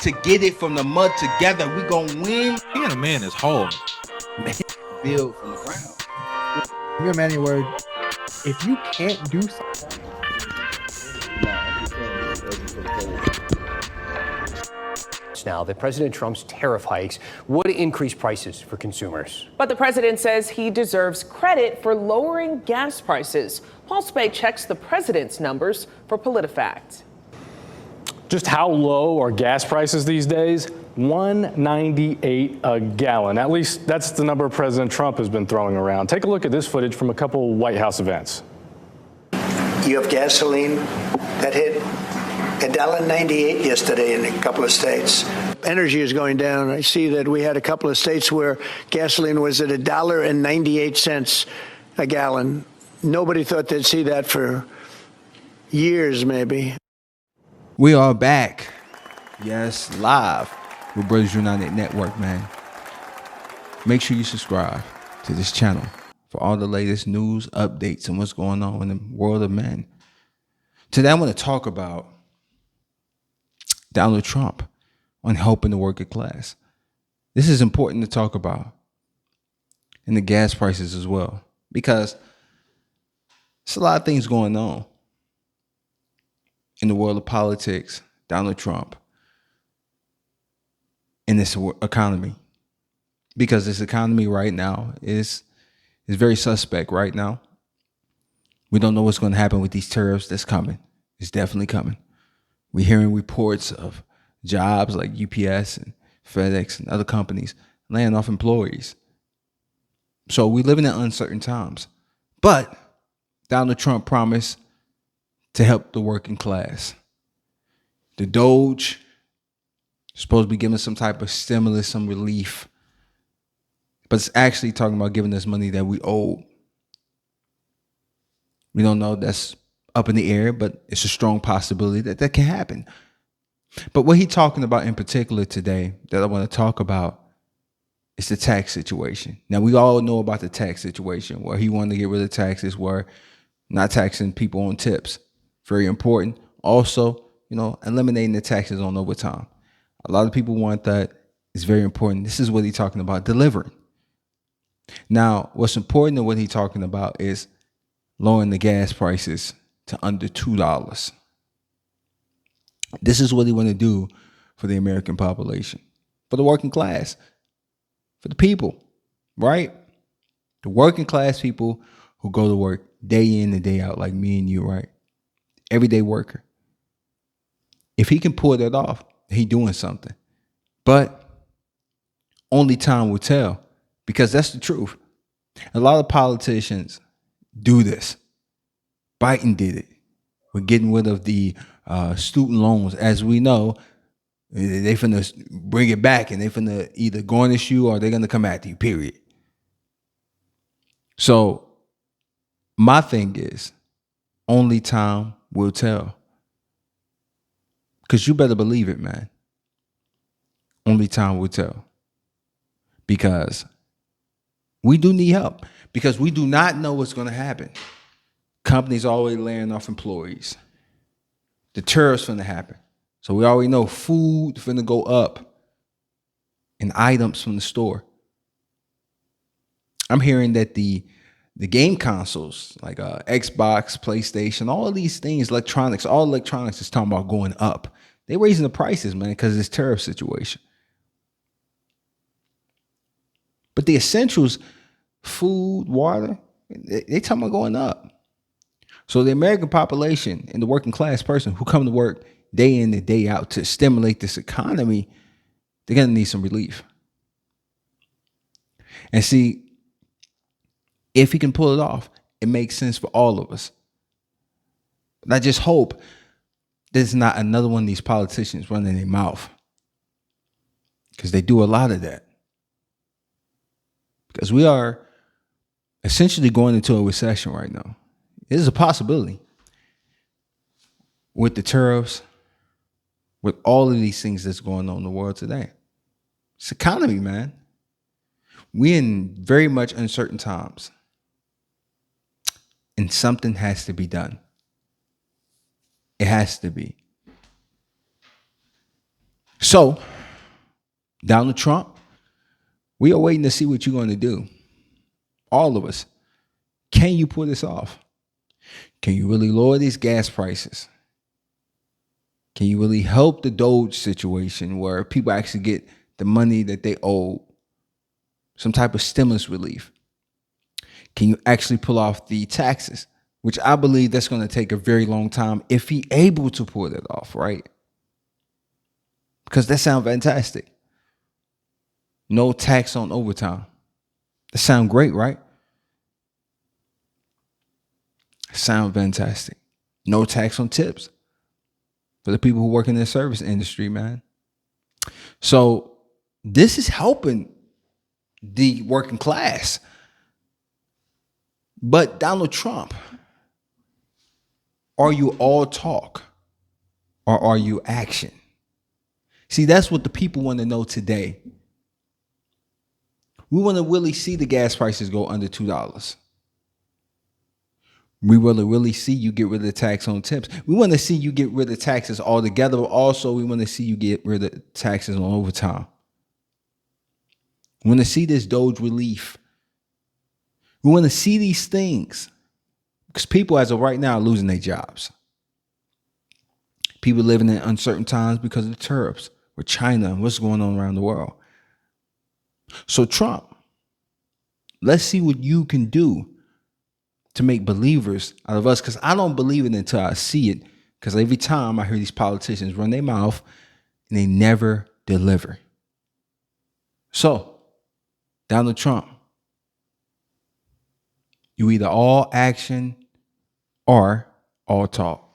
to get it from the mud together. We gonna win. Being a man is hard. Build from the ground. Your many word. If you can't do something, now that President Trump's tariff hikes would increase prices for consumers. But the president says he deserves credit for lowering gas prices. Paul Spade checks the president's numbers for PolitiFact. Just how low are gas prices these days? $1.98 a gallon. At least that's the number President Trump has been throwing around. Take a look at this footage from a couple White House events. You have gasoline that hit $1.98 yesterday in a couple of states. Energy is going down. I see that we had a couple of states where gasoline was at $1.98 a gallon. Nobody thought they'd see that for years, maybe. We are back. Yes, live with Brothers United Network, man. Make sure you subscribe to this channel for all the latest news, updates, and what's going on in the world of men. Today, I want to talk about Donald Trump on helping the working class. This is important to talk about. And the gas prices as well. Because there's a lot of things going on in the world of politics, Donald Trump, in this economy. Because this economy right now is very suspect right now. We don't know what's going to happen with these tariffs that's coming. It's definitely coming. We're hearing reports of jobs like UPS and FedEx and other companies laying off employees. So we live in uncertain times. But Donald Trump promised to help the working class. The Doge is supposed to be giving some type of stimulus, some relief. But it's actually talking about giving us money that we owe. We don't know, that's up in the air, but it's a strong possibility that can happen. But what he's talking about in particular today that I want to talk about is the tax situation. Now, we all know about the tax situation where he wanted to get rid of taxes, where not taxing people on tips. Very important. Also, eliminating the taxes on overtime. A lot of people want that. It's very important. This is what he's talking about, delivering. Now, what's important to what he's talking about is lowering the gas prices to under $2. This is what he want to do for the American population, for the working class, for the people, right? The working class people who go to work day in and day out, like me and you, right? Everyday worker. If he can pull that off, he doing something. But only time will tell, because that's the truth. A lot of politicians do this. Biden did it. We're getting rid of the student loans. As we know, they finna bring it back and they finna either garnish you or they're gonna come after you, period. So my thing is, only time will tell. Because you better believe it, man. Only time will tell. Because we do need help. Because we do not know what's going to happen. Companies always laying off employees. The tariffs finna happen. So we already know food finna go up and items from the store. I'm hearing that the game consoles like Xbox, PlayStation, all of these things, all electronics is talking about going up. They're raising the prices, man, because of this tariff situation. But the essentials, food, water, they talking about going up. So the American population and the working class person who come to work day in and day out to stimulate this economy, they're going to need some relief. And see, if he can pull it off, it makes sense for all of us. But I just hope there's not another one of these politicians running their mouth, because they do a lot of that. Because we are essentially going into a recession right now. It is a possibility with the tariffs, with all of these things that's going on in the world today. It's economy, man. We're in very much uncertain times. And something has to be done. It has to be. So, Donald Trump, we are waiting to see what you're going to do. All of us. Can you pull this off? Can you really lower these gas prices? Can you really help the Doge situation where people actually get the money that they owe? Some type of stimulus relief. Can you actually pull off the taxes? Which I believe that's going to take a very long time if he able to pull that off, right? Because that sounds fantastic. No tax on overtime. That sounds great, right? Sound fantastic. No tax on tips for the people who work in the service industry, man. So this is helping the working class. But Donald Trump, are you all talk or are you action? See, that's what the people want to know today. We want to really see the gas prices go under $2. We want to really see you get rid of the tax on tips. We want to see you get rid of taxes altogether. But also, we want to see you get rid of taxes on overtime. We want to see this Doge relief. We want to see these things because people, as of right now, are losing their jobs. People living in uncertain times because of the tariffs with China and what's going on around the world. So Trump, let's see what you can do to make believers out of us, because I don't believe it until I see it, because every time I hear these politicians run their mouth and they never deliver. So, Donald Trump, you either all action or all talk.